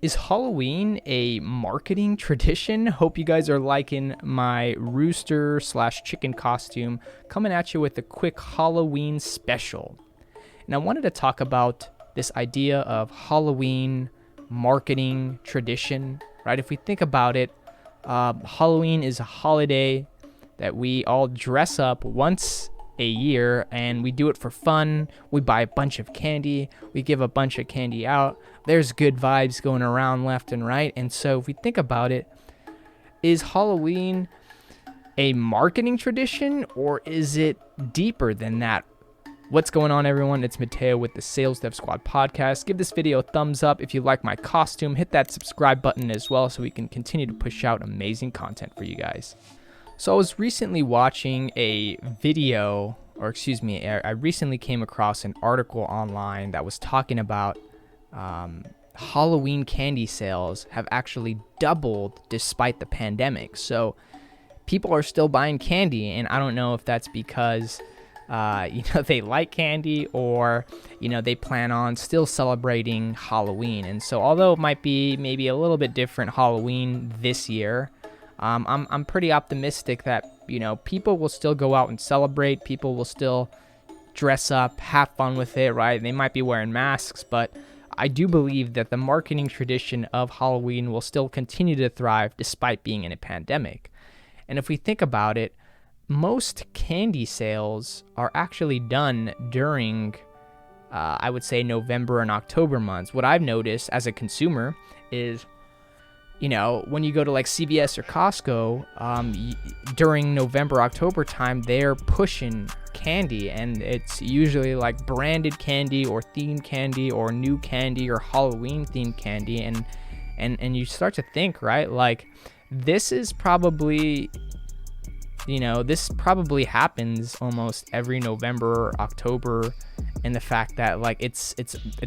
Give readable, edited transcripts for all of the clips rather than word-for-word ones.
Is Halloween a marketing tradition? Hope you guys are liking my rooster slash chicken costume, coming at you with a quick Halloween special. And I wanted to talk about this idea of Halloween marketing tradition, right? If we think about it, Halloween is a holiday that we all dress up once a year, and we do it for fun. We buy a bunch of candy, we give a bunch of candy out. There's good vibes going around left and right. And so if we think about it, is Halloween a marketing tradition, or is it deeper than that? What's going on, everyone? It's Mateo with the Sales Dev Squad podcast. Give this video a thumbs up if you like my costume. Hit that subscribe button as well so we can continue to push out amazing content for you guys. So I was recently watching a video, I recently came across an article online that was talking about Halloween candy sales have actually doubled despite the pandemic. So people are still buying candy, and I don't know if that's because they like candy, or they plan on still celebrating Halloween. And so although it might be maybe a little bit different Halloween this year, I'm pretty optimistic that people will still go out and celebrate. People will still dress up, have fun with it, right? They might be wearing masks, but I do believe that the marketing tradition of Halloween will still continue to thrive despite being in a pandemic. And if we think about it, most candy sales are actually done during, I would say, November and October months. What I've noticed as a consumer is, when you go to like CVS or Costco, during November, October time, they're pushing candy, and it's usually like branded candy or themed candy or new candy or Halloween themed candy. And you start to think, right? Like this is probably, this probably happens almost every November or October, and the fact that like it's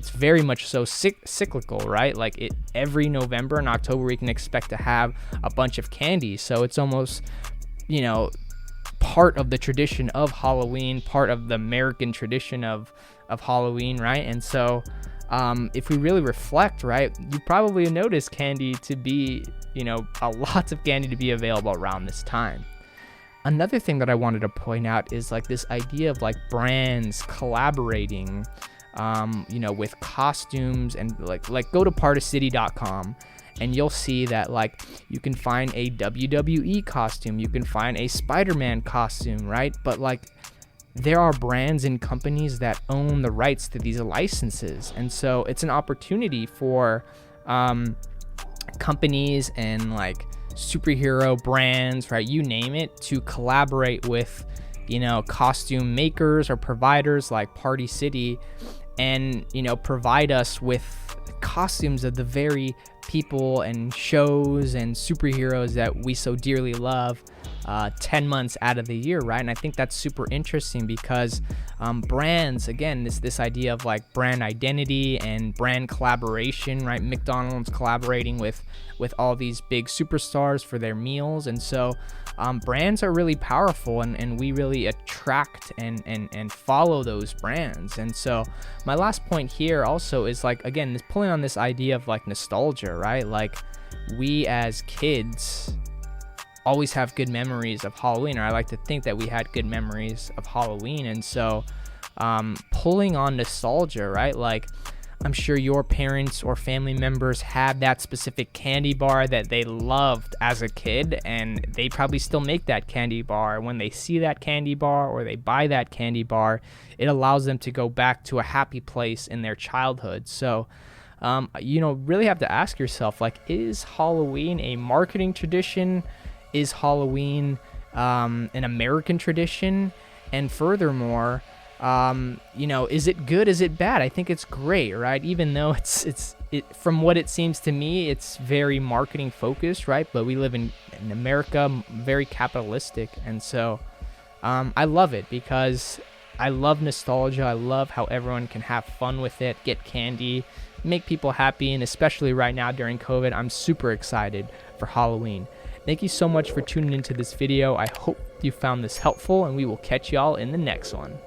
very much so cyclical, right? Like every November and October we can expect to have a bunch of candy. So it's almost part of the tradition of Halloween, part of the American tradition of Halloween, right? And so if we really reflect, right, you probably notice candy to be, lots of candy to be available around this time. Another thing that I wanted to point out is like this idea of like brands collaborating, with costumes, and like go to Courtesy.skeleton and you'll see that like you can find a WWE costume, you can find a Spider-Man costume, right? But like there are brands and companies that own the rights to these licenses, and so it's an opportunity for companies and like superhero brands, right, you name it, to collaborate with costume makers or providers like Party City, and provide us with costumes of the very people and shows and superheroes that we so dearly love 10 months out of the year, right? And I think that's super interesting because brands, again, this idea of like brand identity and brand collaboration, right? McDonald's collaborating with all these big superstars for their meals, and so brands are really powerful, and we really attract and follow those brands. And so my last point here also is like, again, this pulling on this idea of like nostalgia, right? Like we as kids always have good memories of Halloween, or I like to think that we had good memories of Halloween. And so pulling on nostalgia, right? Like I'm sure your parents or family members had that specific candy bar that they loved as a kid, and they probably still make that candy bar. When they see that candy bar or they buy that candy bar, it allows them to go back to a happy place in their childhood. So really have to ask yourself, like, is Halloween a marketing tradition? Is Halloween an American tradition? And furthermore, is it good? Is it bad? I think it's great, right? Even though it's from what it seems to me, it's very marketing focused, right? But we live in America, very capitalistic, and so I love it because I love nostalgia. I love how everyone can have fun with it, get candy, make people happy, and especially right now during COVID, I'm super excited for Halloween. Thank you so much for tuning into this video. I hope you found this helpful, and we will catch y'all in the next one.